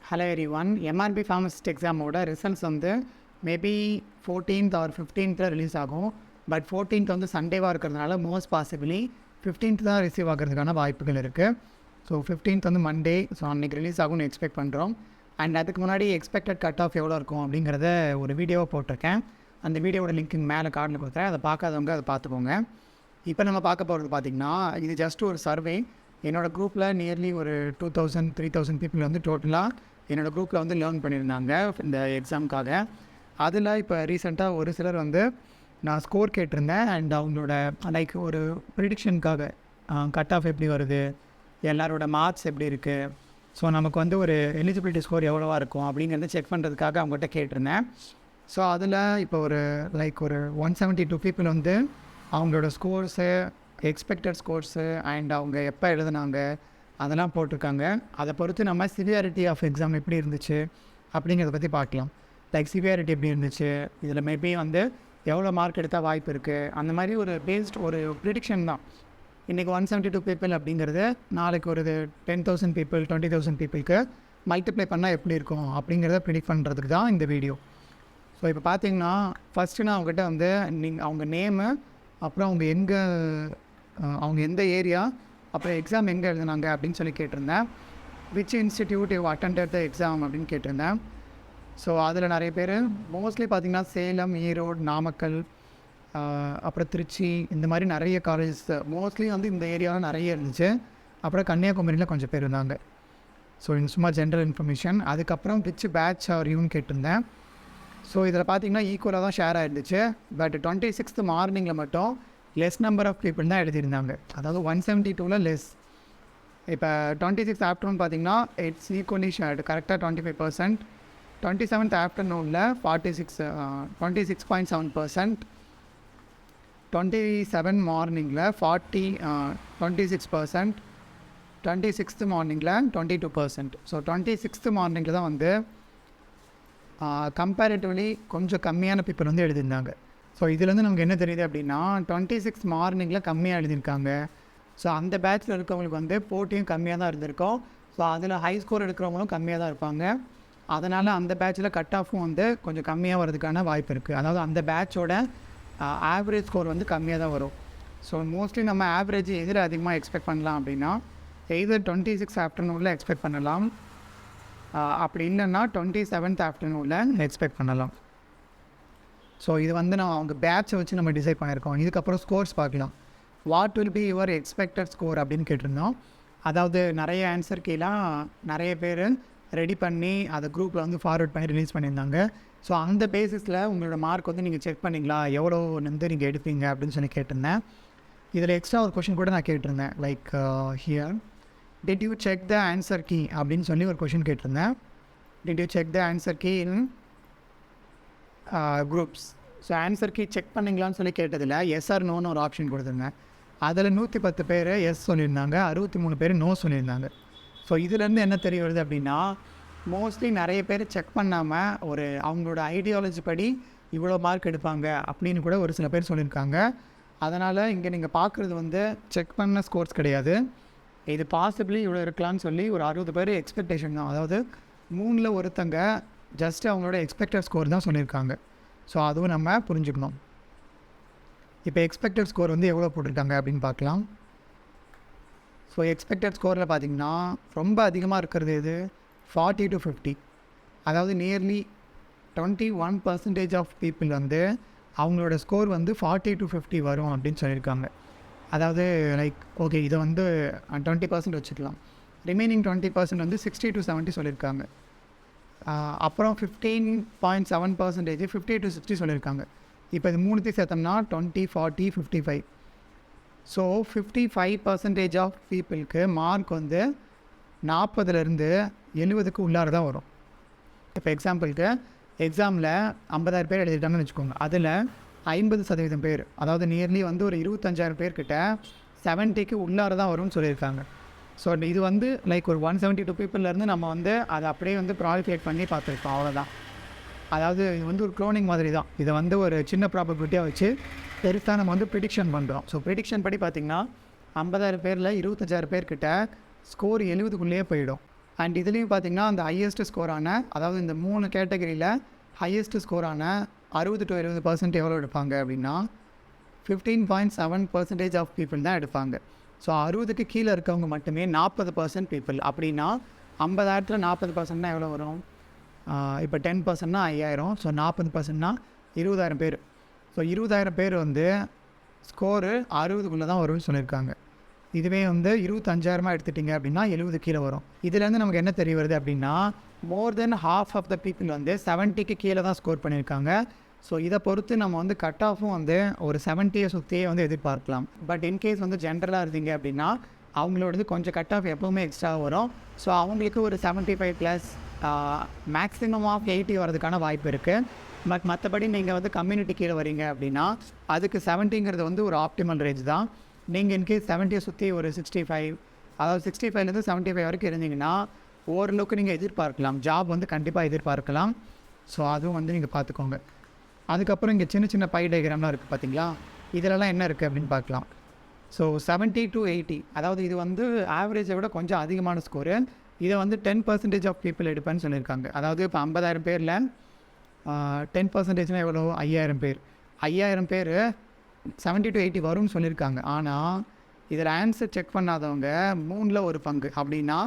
Hello everyone. MRB Pharmacist exam-ஓட results வந்து maybe 14th or 15th release ஆகும். But 14th வந்து சண்டேவாக இருக்கிறதுனால மோஸ்ட் பாசிபிளி 15th தான் ரிசீவ் ஆகிறதுக்கான வாய்ப்புகள் இருக்குது. ஸோ 15th வந்து மண்டே. ஸோ அன்றைக்கி ரிலீஸ் ஆகும்னு எக்ஸ்பெக்ட் பண்ணுறோம். அண்ட் அதுக்கு முன்னாடி எக்ஸ்பெக்டட் கட் ஆஃப் எவ்வளோ இருக்கும் அப்படிங்கிறத ஒரு வீடியோவை போட்டிருக்கேன். அந்த வீடியோவோட லிங்க் மேலே கார்டில் கொடுத்துறேன். அதை பார்க்காதவங்க அதை பார்த்துக்கோங்க. இப்போ நம்ம பார்க்க போகிறது பார்த்திங்கன்னா இது ஜஸ்ட் ஒரு சர்வே. என்னோடய குரூப்பில் நியர்லி ஒரு 2000-3000 பீப்புள் வந்து டோட்டலாக என்னோடய குரூப்பில் வந்து லேர்ன் பண்ணியிருந்தாங்க இந்த எக்ஸாமுக்காக. அதில் இப்போ ரீசெண்டாக ஒரு சிலர் வந்து நான் ஸ்கோர் கேட்டிருந்தேன். அண்ட் அவங்களோட லைக் ஒரு ப்ரிடிக்ஷனுக்காக கட் ஆஃப் எப்படி வருது, எல்லாரோட மார்க்ஸ் எப்படி இருக்குது, ஸோ நமக்கு வந்து ஒரு எலிஜிபிலிட்டி ஸ்கோர் எவ்வளோவா இருக்கும் அப்படிங்கிறத செக் பண்ணுறதுக்காக அவங்ககிட்ட கேட்டிருந்தேன். ஸோ அதில் இப்போ ஒரு லைக் ஒரு 172 பீப்புள் வந்து அவங்களோட ஸ்கோர்ஸு, எக்ஸ்பெக்டட் ஸ்கோர்ஸு அண்ட் அவங்க எப்போ எழுதுனாங்க அதெல்லாம் போட்டிருக்காங்க. அதை பொறுத்து நம்ம சிவியாரிட்டி ஆஃப் எக்ஸாம் எப்படி இருந்துச்சு அப்படிங்கிறத பற்றி பார்க்கலாம். லைக் சிவியாரிட்டி எப்படி இருந்துச்சு, இதில் மேபி வந்து எவ்வளோ மார்க் எடுத்தால் வாய்ப்பு இருக்குது, அந்த மாதிரி ஒரு பேஸ்ட் ஒரு ப்ரிடிக்ஷன் தான். இன்றைக்கி 172 பீப்புள் அப்படிங்கிறது நாளைக்கு ஒரு 10,000 பீப்புள் 20,000 பீப்புளுக்கு மல்டிப்ளை பண்ணால் எப்படி இருக்கும் அப்படிங்கிறத ப்ரிடிக்ட் பண்ணுறதுக்கு தான் இந்த வீடியோ. ஸோ இப்போ பார்த்தீங்கன்னா ஃபஸ்ட்டு நான் அவங்ககிட்ட வந்து அவங்க நேமு, அப்புறம் அவங்க எந்த ஏரியா, அப்புறம் எக்ஸாம் எங்கே எழுதுனாங்க அப்படின்னு சொல்லி கேட்டிருந்தேன். Which institute you attended the exam அப்படின்னு கேட்டிருந்தேன். ஸோ அதில் நிறைய பேர் மோஸ்ட்லி பார்த்திங்கன்னா சேலம், ஈரோடு, நாமக்கல், அப்புறம் திருச்சி, இந்த மாதிரி நிறைய காலேஜஸ் மோஸ்ட்லி வந்து இந்த ஏரியாவில் நிறைய இருந்துச்சு. அப்புறம் கன்னியாகுமரியில் கொஞ்சம் பேர் இருந்தாங்க. ஸோ சும்மா ஜென்ரல் இன்ஃபர்மேஷன். அதுக்கப்புறம் விச் பேட்ச் ஆர் யூன்னு கேட்டிருந்தேன். ஸோ இதில் பார்த்திங்கன்னா ஈக்குவலாக தான் ஷேர் ஆகிருந்துச்சு. பட் 26th மார்னிங்கில் மட்டும் லெஸ் நம்பர் ஆஃப் பீப்புள் தான் எழுதியிருந்தாங்க. அதாவது 172ல் லெஸ். இப்போ 26th ஆஃப்டர்நூன் பார்த்திங்கன்னா இட்ஸ் ஈக்குவலி ஷேர்டு, கரெக்டாக 25%. 27th ஆஃப்டர்நூனில் 26.7%. 27 மார்னிங்கில் 26%. 26th மார்னிங்கில் 22%. ஸோ 26th மார்னிங்கில் தான் வந்து கம்பேரிட்டிவ்லி கொஞ்சம் கம்மியான பீப்புள் வந்து எழுதியிருந்தாங்க. ஸோ இதுலேருந்து நமக்கு என்ன தெரியுது அப்படின்னா 26 மார்னிங்கில் கம்மியாக எழுதியிருக்காங்க. ஸோ அந்த பேட்சில் இருக்கவங்களுக்கு வந்து போட்டியும் கம்மியாக தான் இருந்திருக்கும். ஸோ அதில் ஹை ஸ்கோர் எடுக்கிறவங்களும் கம்மியாக தான் இருப்பாங்க. அதனால் அந்த பேட்சில் கட் ஆஃபும் வந்து கொஞ்சம் கம்மியாக வரதுக்கான வாய்ப்பு இருக்குது. அதாவது அந்த பேட்சோட ஆவரேஜ் ஸ்கோர் வந்து கம்மியாக தான் வரும். ஸோ மோஸ்ட்லி நம்ம ஆவரேஜ் எதில் அதிகமாக எக்ஸ்பெக்ட் பண்ணலாம் அப்படின்னா எய்தர் 26 ஆஃப்டர்நூனில் எக்ஸ்பெக்ட் பண்ணலாம், அப்படி இல்லைன்னா 27th ஆஃப்டர்நூனில் எக்ஸ்பெக்ட் பண்ணலாம். ஸோ இது வந்து நான் அவங்க பேட்சை வச்சு நம்ம டிசைட் பண்ணியிருக்கோம். இதுக்கப்புறம் ஸ்கோர்ஸ் பார்க்கலாம். What will be your expected score அப்படின்னு கேட்டிருந்தோம். அதாவது நிறைய ஆன்சர் கீழாக நிறைய பேர் ரெடி பண்ணி அதை குரூப்பில் வந்து ஃபார்வர்ட் பண்ணி ரிலீஸ் பண்ணியிருந்தாங்க. ஸோ அந்த பேசிஸில் உங்களோட மார்க் வந்து நீங்கள் செக் பண்ணிங்களா, எவ்வளோ வந்து நீங்கள் எடுப்பீங்க அப்படின்னு சொல்லி கேட்டிருந்தேன். இதில் எக்ஸ்ட்ரா ஒரு கொஷின் கூட நான் கேட்டிருந்தேன். Like here did you check the answer key அப்படின்னு சொல்லி ஒரு கொஷின் கேட்டிருந்தேன். Did you check the answer key in groups. So answer key check பண்ணிங்களான்னு சொல்லி கேட்டதில் எஸ் ஆர் நோன்னு ஒரு ஆப்ஷன் கொடுத்துருந்தேன். அதில் 110 பேர் எஸ் சொல்லியிருந்தாங்க, 63 பேர் நோ சொல்லியிருந்தாங்க. ஸோ இதுலேருந்து என்ன தெரிய வருது அப்படின்னா மோஸ்ட்லி நிறைய பேர் செக் பண்ணாமல் ஒரு அவங்களோட ஐடியாலஜி படி இவ்வளோ மார்க் எடுப்பாங்க அப்படின்னு கூட ஒரு சில பேர் சொல்லியிருக்காங்க. அதனால் இங்கே நீங்கள் பார்க்குறது வந்து செக் பண்ண ஸ்கோர்ஸ் கிடையாது. இது பாசிபிளி இவ்வளோ இருக்கலான்னு சொல்லி ஒரு 60 பேர் எக்ஸ்பெக்டேஷன் தான். அதாவது 3ல் ஒருத்தங்க ஜஸ்ட்டு அவங்களோட எக்ஸ்பெக்டட் ஸ்கோர் தான் சொல்லியிருக்காங்க. ஸோ அதுவும் நம்ம புரிஞ்சுக்கணும். இப்போ எக்ஸ்பெக்டட் ஸ்கோர் வந்து எவ்வளோ போட்டிருக்காங்க அப்படின்னு பார்க்கலாம். ஸோ எக்ஸ்பெக்டட் ஸ்கோரில் பார்த்திங்கன்னா ரொம்ப அதிகமாக இருக்கிறது இது 40 to 50. அதாவது நியர்லி 21% ஆஃப் பீப்புள் வந்து அவங்களோட ஸ்கோர் வந்து 40 to 50 வரும் அப்படின்னு சொல்லியிருக்காங்க. அதாவது லைக் ஓகே இதை வந்து 20% வச்சுக்கலாம். ரிமைனிங் 20% வந்து 60 to 70 சொல்லியிருக்காங்க. அப்புறம் 15.7% 50 to 60 சொல்லியிருக்காங்க. இப்போ இது மூணுத்தையும் சேர்த்தோம்னா 20, 40, 55. ஸோ 55% ஆஃப் பீப்புளுக்கு மார்க் வந்து 40லேருந்து 70க்கு உள்ளார தான் வரும். இப்போ எக்ஸாம்பிளுக்கு எக்ஸாமில் 50,000 பேர் எழுதிட்டாங்கன்னு வச்சுக்கோங்க. அதில் 50% பேர், அதாவது நியர்லி வந்து ஒரு 25,000 பேர்கிட்ட 70க்கு உள்ளார தான் வரும்னு சொல்லியிருக்காங்க. ஸோ இது வந்து லைக் ஒரு 172 பீப்புள்லேருந்து நம்ம வந்து அதை அப்படியே வந்து ப்ராலிஃபேட் பண்ணி பார்த்துருக்கோம், அவ்வளோதான். அதாவது இது வந்து ஒரு க்ளோனிங் மாதிரி தான். இதை வந்து ஒரு சின்ன ப்ராபபிலிட்டியாக வச்சு பெருசாக நம்ம வந்து ப்ரிடிக்ஷன் பண்ணுறோம். ஸோ ப்ரிடிக்ஷன் படி பார்த்திங்கன்னா 50,000 பேரில் 25,000 பேர்கிட்ட ஸ்கோர் 70க்குள்ளேயே போயிடும். அண்ட் இதுலேயும் பார்த்திங்கன்னா அந்த ஹையஸ்ட் ஸ்கோரான, அதாவது இந்த 3 கேட்டகரியில் ஹையஸ்ட் ஸ்கோரான 60 to 70% எவ்வளோ எடுப்பாங்க அப்படின்னா 15.7% ஆஃப் பீப்புள் தான் எடுப்பாங்க. ஸோ 60க்கு கீழே இருக்கவங்க மட்டுமே 40% பீப்புள். அப்படின்னா 50,000ல் 40%னா எவ்வளோ வரும்? இப்போ 10%னா 5,000. ஸோ 40%னா 20,000 பேர். ஸோ 20,000 பேர் வந்து ஸ்கோரு 60க்குள்ளே தான் வரும்னு சொல்லியிருக்காங்க. இதுவே வந்து 25,000 எடுத்துட்டிங்க அப்படின்னா 70 கீழே வரும். இதுலேருந்து நமக்கு என்ன தெரிய வருது அப்படின்னா மோர் தென் ஹாஃப் ஆஃப் த பீப்புள் வந்து 70க்கு கீழே தான் ஸ்கோர் பண்ணியிருக்காங்க. ஸோ இதை பொறுத்து நம்ம வந்து கட் ஆஃபும் வந்து ஒரு 70 சுற்றியே வந்து எதிர்பார்க்கலாம். பட் இன்கேஸ் வந்து ஜென்ரலாக இருந்தீங்க அப்படின்னா அவங்களோடது கொஞ்சம் கட் ஆஃப் எப்போவுமே எக்ஸ்ட்ரா வரும். ஸோ அவங்களுக்கு ஒரு 75+ மேக்ஸிமம் ஆஃப் 80 வரதுக்கான வாய்ப்பு இருக்குது. பட் மற்றபடி நீங்கள் வந்து கம்யூனிட்டி கீழே வரீங்க அப்படின்னா அதுக்கு 70ங்கிறது வந்து ஒரு ஆப்டிமல் ரேஞ்ச் தான். நீங்கள் இன்கேஸ் 70 சுற்றி ஒரு 65, அதாவது 65லேருந்து 75 வரைக்கும் இருந்தீங்கன்னா ஓரளவுக்கு நீங்கள் எதிர்பார்க்கலாம், ஜாப் வந்து கண்டிப்பாக எதிர்பார்க்கலாம். ஸோ அதுவும் வந்து நீங்கள் பார்த்துக்கோங்க. அதுக்கப்புறம் இங்கே சின்ன சின்ன பை டயக்ராம்லாம் இருக்குது பார்த்தீங்களா, இதிலலாம் என்ன இருக்குது அப்படின்னு பார்க்கலாம். ஸோ 70 to 80, அதாவது இது வந்து ஆவரேஜை விட கொஞ்சம் அதிகமான ஸ்கோரு. இதை வந்து 10% ஆஃப் பீப்புள் எடுப்பேன்னு சொல்லியிருக்காங்க. அதாவது இப்போ 50,000 பேரில் 10%னா எவ்வளோ? 5,000 பேர். 5,000 பேர் 70 to 80 வரும்னு சொல்லியிருக்காங்க. ஆனால் இதில் ஆன்சர் செக் பண்ணாதவங்க 3ல் ஒரு பங்கு. அப்படின்னா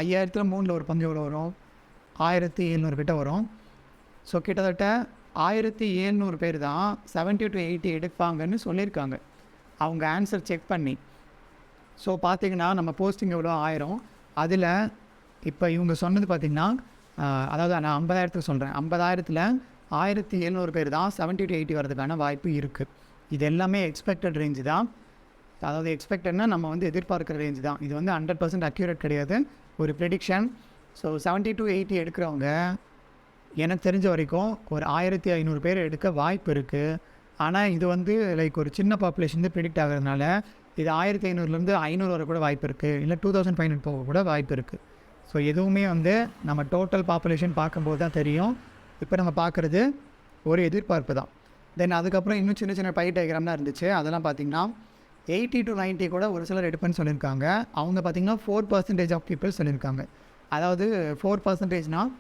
5,000ல் 3ல் ஒரு பங்கு எவ்வளோ வரும்? 1,700 கிட்ட வரும். ஸோ கிட்டத்தட்ட 1,700 பேர் தான் 70 to 80 எடுப்பாங்கன்னு சொல்லியிருக்காங்க அவங்க ஆன்சர் செக் பண்ணி. ஸோ பார்த்திங்கன்னா நம்ம போஸ்டிங் எவ்வளோ 1000, அதில் இப்போ இவங்க சொன்னது பார்த்திங்கன்னா அதாவது நான் 50,000த்துக்கு சொல்கிறேன். 50,000ல் 1,700 பேர் தான் 70 to 80 வரதுக்கான வாய்ப்பு இருக்குது. இது எல்லாமே எக்ஸ்பெக்டட் ரேஞ்சு தான். அதாவது எக்ஸ்பெக்டட்னா நம்ம வந்து எதிர்பார்க்குற ரேஞ்சு தான். இது வந்து 100% அக்யூரேட் கிடையாது, ஒரு ப்ரெடிக்ஷன். ஸோ 70 to 80 எடுக்கிறவங்க எனக்கு தெரிஞ்ச வரைக்கும் ஒரு 1,500 பேர் எடுக்க வாய்ப்பு இருக்குது. ஆனால் இது வந்து லைக் ஒரு சின்ன பாப்புலேஷன் வந்து ப்ரிடிக்ட் ஆகிறதுனால இது 1,500லேருந்து 500 வரை கூட வாய்ப்பு இருக்குது, இல்லை 2,500 போக கூட வாய்ப்பு இருக்குது. ஸோ எதுவுமே வந்து நம்ம டோட்டல் பாப்புலேஷன் பார்க்கும்போது தான் தெரியும். இப்போ நம்ம பார்க்குறது ஒரு எதிர்பார்ப்பு தான். தென் அதுக்கப்புறம் இன்னும் சின்ன சின்ன பை டயக்ராம்லாம் இருந்துச்சு. அதெல்லாம் பார்த்திங்கன்னா 80 to 90 கூட ஒரு சிலர் எடுப்பேன்னு சொல்லியிருக்காங்க. அவங்க பார்த்திங்கன்னா 4% ஆஃப் பீப்புள் சொல்லியிருக்காங்க. அதாவது 4%னால்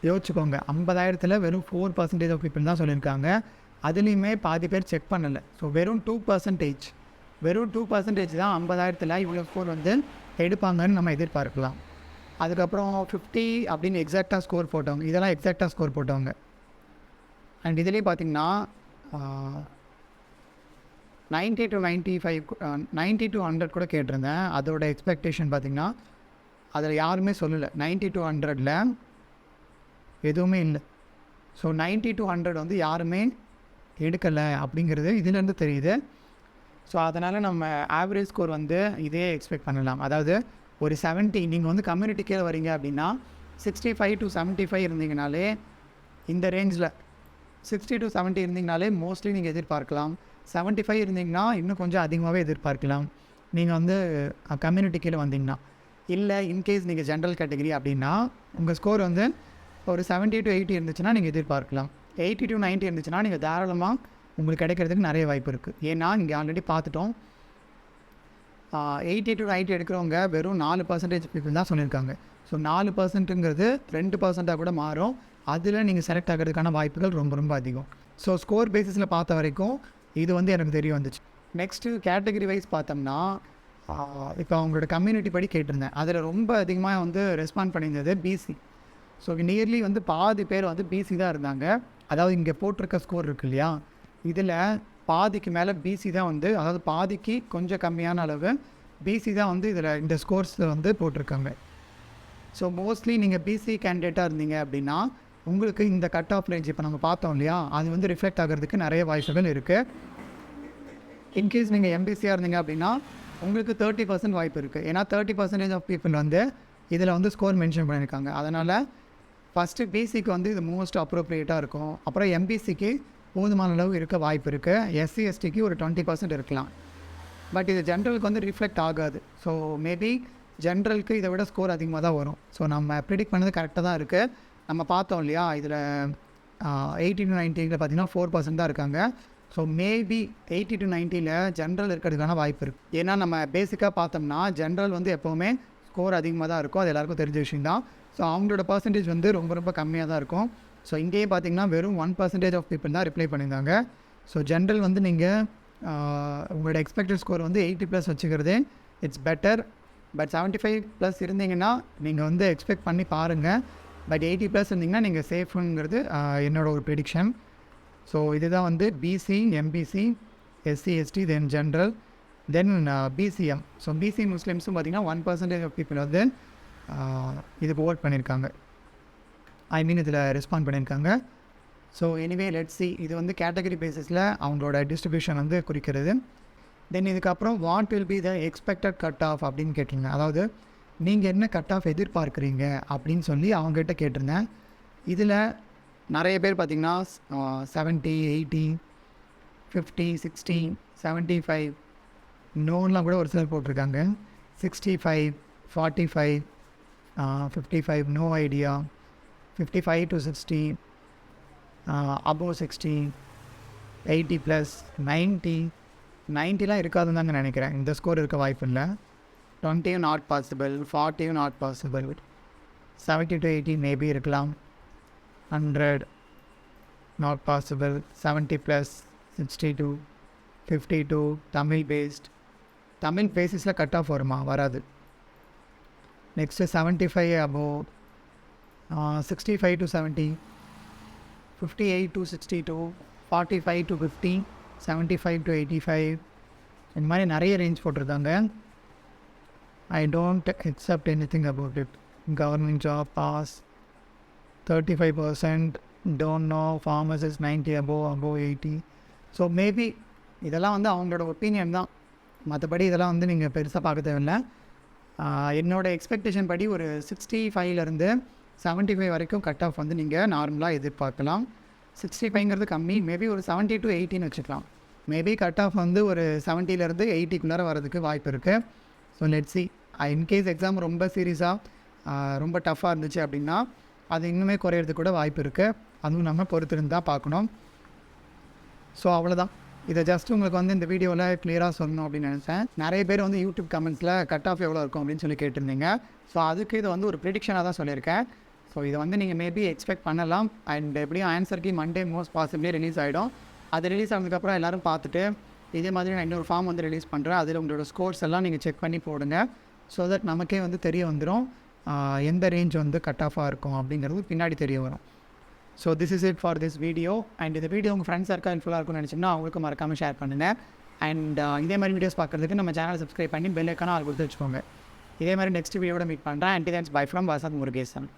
யோசிச்சுக்கோங்க, 50,000ல் வெறும் 4% ஆஃப் பீப்புள் தான் சொல்லியிருக்காங்க. அதுலேயுமே பாதி பேர் செக் பண்ணலை. ஸோ வெறும் 2% தான் 50,000ல் இவ்வளோ ஸ்கோர் வந்து எடுப்பாங்கன்னு நம்ம எதிர்பார்க்கலாம். அதுக்கப்புறம் 50 அப்படின்னு எக்ஸாக்டாக ஸ்கோர் போட்டவங்க, இதெல்லாம் எக்ஸாக்டாக ஸ்கோர் போட்டவங்க. அண்ட் இதுலேயும் பார்த்திங்கன்னா 90 to 95, 90 to 100 கூட கேட்டிருந்தேன். அதோட எக்ஸ்பெக்டேஷன் பார்த்திங்கன்னா அதில் யாருமே சொல்லலை. 90 to 100ல் எதுவுமே இல்லை. ஸோ 90 to 100 வந்து யாருமே எடுக்கலை அப்படிங்கிறது இதுலேருந்து தெரியுது. ஸோ அதனால் நம்ம ஆவரேஜ் ஸ்கோர் வந்து இதே எக்ஸ்பெக்ட் பண்ணலாம். அதாவது ஒரு 70, நீங்கள் வந்து கம்யூனிட்டி கீழே வரீங்க அப்படின்னா 65 to 75 இருந்தீங்கனாலே, இந்த ரேஞ்சில் 60 to 70 இருந்தீங்கனாலே மோஸ்ட்லி நீங்கள் எதிர்பார்க்கலாம். 75 இருந்தீங்கன்னா இன்னும் கொஞ்சம் அதிகமாகவே எதிர்பார்க்கலாம் நீங்கள் வந்து கம்யூனிட்டி கீழே வந்தீங்கன்னா. இல்லை இன்கேஸ் நீங்கள் ஜென்ரல் கேட்டகரி அப்படின்னா உங்கள் ஸ்கோர் வந்து ஒரு 70 to 80 இருந்துச்சுன்னா நீங்கள் எதிர்பார்க்கலாம். 80 to 90 இருந்துச்சுன்னா நீங்கள் தாராளமாக உங்களுக்கு கிடைக்கிறதுக்கு நிறைய வாய்ப்பு இருக்குது. ஏன்னா இங்கே ஆல்ரெடி பார்த்துட்டோம், 80 to 90 எடுக்கிறவங்க வெறும் 4% பீப்புள் தான் சொல்லியிருக்காங்க. ஸோ 4%ங்கிறது 2% கூட மாறும். அதில் நீங்கள் செலக்ட் ஆகிறதுக்கான வாய்ப்புகள் ரொம்ப ரொம்ப அதிகம். ஸோ ஸ்கோர் பேசிஸில் பார்த்த வரைக்கும் இது வந்து எனக்கு தெரிய வந்துச்சு. நெக்ஸ்ட்டு கேட்டகரி வைஸ் பார்த்தோம்னா இப்போ அவங்களோட கம்யூனிட்டி படி கேட்டிருந்தேன். அதில் ரொம்ப அதிகமாக வந்து ரெஸ்பாண்ட் பண்ணியிருந்தது பிசி. ஸோ நியர்லி வந்து பாதி பேர் வந்து பிசி தான் இருந்தாங்க. அதாவது இங்கே போட்டிருக்க ஸ்கோர் இருக்கு இல்லையா, இதில் பாதிக்கு மேலே பிசி தான் வந்து, அதாவது பாதிக்கு கொஞ்சம் கம்மியான அளவு பிசி தான் வந்து இதில் இந்த ஸ்கோர்ஸில் வந்து போட்டிருக்காங்க. ஸோ மோஸ்ட்லி நீங்கள் பிசி கேண்டிடேட்டாக இருந்தீங்க அப்படின்னா உங்களுக்கு இந்த கட் ஆஃப் ரேஞ்ச் இப்போ நம்ம பார்த்தோம் இல்லையா, அது வந்து ரிஃப்ளெக்ட் ஆகிறதுக்கு நிறைய வாய்ப்புகள் இருக்குது. இன்கேஸ் நீங்கள் எம்பிசியாக இருந்தீங்க அப்படின்னா உங்களுக்கு 30% வாய்ப்பு இருக்குது. ஏன்னா 30% ஆஃப் பீப்புள் வந்து இதில் வந்து ஸ்கோர் மென்ஷன் பண்ணியிருக்காங்க. அதனால் ஃபஸ்ட்டு பிசிக்கு வந்து இது மோஸ்ட் அப்ரோப்ரியேட்டாக இருக்கும். அப்புறம் எம்பிசிக்கு போதுமான அளவு இருக்க வாய்ப்பு இருக்குது. எஸ்சி எஸ்டிக்கு ஒரு 20% இருக்கலாம். பட் இது ஜென்ரலுக்கு வந்து ரிஃப்ளெக்ட் ஆகாது. ஸோ மேபி ஜென்ரலுக்கு இதை விட ஸ்கோர் அதிகமாக தான் வரும். ஸோ நம்ம ப்ரிடிக்ட் பண்ணது கரெக்டாக தான் இருக்குது. நம்ம பார்த்தோம் இல்லையா, இதில் 80 to 90ல் பார்த்திங்கன்னா 4% தான் இருக்காங்க. ஸோ மேபி 80 to 90ல் ஜென்ரல் இருக்கிறதுக்கான வாய்ப்பு இருக்குது. ஏன்னா நம்ம பேசிக்காக பார்த்தோம்னா ஜென்ரல் வந்து எப்போவுமே ஸ்கோர் அதிகமாக தான் இருக்கும். அது எல்லாருக்கும் தெரிஞ்ச விஷயம் தான். ஸோ அவங்களோட பர்சன்டேஜ் வந்து ரொம்ப ரொம்ப கம்மியாக தான் இருக்கும். ஸோ இங்கேயே பார்த்தீங்கன்னா வெறும் 1% ஆஃப் பீப்புள் தான் ரிப்ளை பண்ணியிருந்தாங்க. ஸோ ஜென்ரல் வந்து நீங்கள் உங்களோட எக்ஸ்பெக்டட் ஸ்கோர் வந்து 80+ வச்சுக்கிறதே இட்ஸ் பெட்டர். பட் 75+ இருந்தீங்கன்னா நீங்கள் வந்து எக்ஸ்பெக்ட் பண்ணி பாருங்கள். பட் 80+ இருந்தீங்கன்னா நீங்கள் சேஃபுங்கிறது என்னோட ஒரு ப்ரெடிக்ஷன். ஸோ இதுதான் வந்து BC, MBC, SC, ST, then general, then BCM. So BC முஸ்லீம்ஸும் பார்த்திங்கன்னா 1% ஆஃப் பீப்புள் வந்து இதுக்கு ஓட் பண்ணியிருக்காங்க. ஐ மீன் இதில் ரெஸ்பாண்ட் பண்ணியிருக்காங்க. So anyway let's see. இது வந்து கேட்டகரி பேசிஸில் அவங்களோட டிஸ்ட்ரிபியூஷன் வந்து குறிக்கிறது. தென் இதுக்கப்புறம் what will be the expected cut off அப்படின்னு கேட்டிருந்தேன். அதாவது நீங்கள் என்ன கட் ஆஃப் எதிர்பார்க்குறீங்க அப்படின்னு சொல்லி அவங்ககிட்ட கேட்டிருந்தேன். இதில் நிறைய பேர் பார்த்திங்கன்னா 70, 80, 50, 60, 75 நோன்லாம் கூட ஒரு சிலர் போட்டிருக்காங்க. 65, 45, 55 நோ ஐடியா, 55 to 60, above 60, 80+, 90லாம் இருக்காதுன்னு தாங்க நினைக்கிறேன். இந்த ஸ்கோர் இருக்க வாய்ப்பு இல்லை. 20 not possible, 40 not possible, 70 to 80 maybe இருக்கலாம், 100 not possible, 70+, 62, 52 Tamil based. Tamil பேசிஸில் கட் ஆஃப் வருமா? வராது. Next 75 above, 65 to 70, 58 to 62, 45 to 50, 75 to 85 இந்த மாதிரி நிறைய ரேஞ்ச் போட்டிருக்காங்க. I don't accept anything about it. Government job pass 35%, don't know, pharmacist 90 above 80. So maybe இதெல்லாம் வந்து அவங்களோட ஒப்பீனியன் தான். மற்றபடி இதெல்லாம் வந்து நீங்கள் பெருசாக பார்க்க தேவையில்லை. என்னோடய எக்ஸ்பெக்டேஷன் படி ஒரு 65லேருந்து 75 வரைக்கும் கட் ஆஃப் வந்து நீங்கள் நார்மலாக எதிர்பார்க்கலாம். 65ங்கிறது கம்மி. மேபி ஒரு 70 to 80ன்னு வச்சுக்கலாம். மேபி கட் ஆஃப் வந்து ஒரு 70லேருந்து 80க்குள்ளார வரதுக்கு வாய்ப்பு இருக்குது. So let's see. In case exam ரொம்ப சீரியஸாக ரொம்ப டஃப்பாக இருந்துச்சு அப்படின்னா அது இன்னுமே குறையிறதுக்கு கூட வாய்ப்பு இருக்குது. அதுவும் நம்ம பொறுத்திருந்தால் பார்க்கணும். ஸோ அவ்வளோதான். இதை ஜஸ்ட் உங்களுக்கு வந்து இந்த வீடியோவில் கிளியராக சொல்லணும் அப்படின்னு நினச்சேன். நிறைய பேர் வந்து யூடியூப் கமெண்ட்ஸில் கட் ஆஃப் எவ்வளோ இருக்கும் அப்படின்னு சொல்லி கேட்டிருந்தீங்க. ஸோ அதுக்கு இது வந்து ஒரு ப்ரிடிக்ஷனாக தான் சொல்லியிருக்கேன். ஸோ இதை வந்து நீங்கள் மேபி எக்ஸ்பெக்ட் பண்ணலாம். அண்ட் எப்படியும் ஆன்சருக்கு மண்டே மோஸ்ட் பாசிபிளி ரிலீஸ் ஆகிடும். அது ரிலீஸ் ஆனதுக்கப்புறம் எல்லோரும் பார்த்துட்டு இதே மாதிரி நான் இன்னொரு ஃபார்ம் வந்து ரிலீஸ் பண்ணுறேன். அதில் உங்களோட ஸ்கோர்ஸ் எல்லாம் நீங்கள் செக் பண்ணி போடுங்க. ஸோ தட் நமக்கே வந்து தெரிய வந்துடும் எந்த ரேஞ்ச் வந்து கட் ஆஃபாக இருக்கும் அப்படிங்கிறது பின்னாடி தெரிய வரும். So this is it for this video. And இந்த வீடியோ உங்கள் ஃப்ரெண்ட்ஸ் யாருக்கா ஹெல்ப்ஃபுல்லாக இருக்கும்னு நினச்சிங்கன்னா அவங்களுக்கு மறக்காமல் ஷேர் பண்ணுங்கள். அண்ட் இதே மாதிரி வீடியோஸ் பார்க்குறதுக்கு நம்ம சேனல் சப்ஸ்கிரைப் பண்ணி பெல் ஐக்கான ஆல் கொடுத்து வச்சுக்கோங்க. இதே மாதிரி நெக்ஸ்ட் வீடியோட மீட் பண்ணுறேன். And thanks. By from Vasanth Murugesan.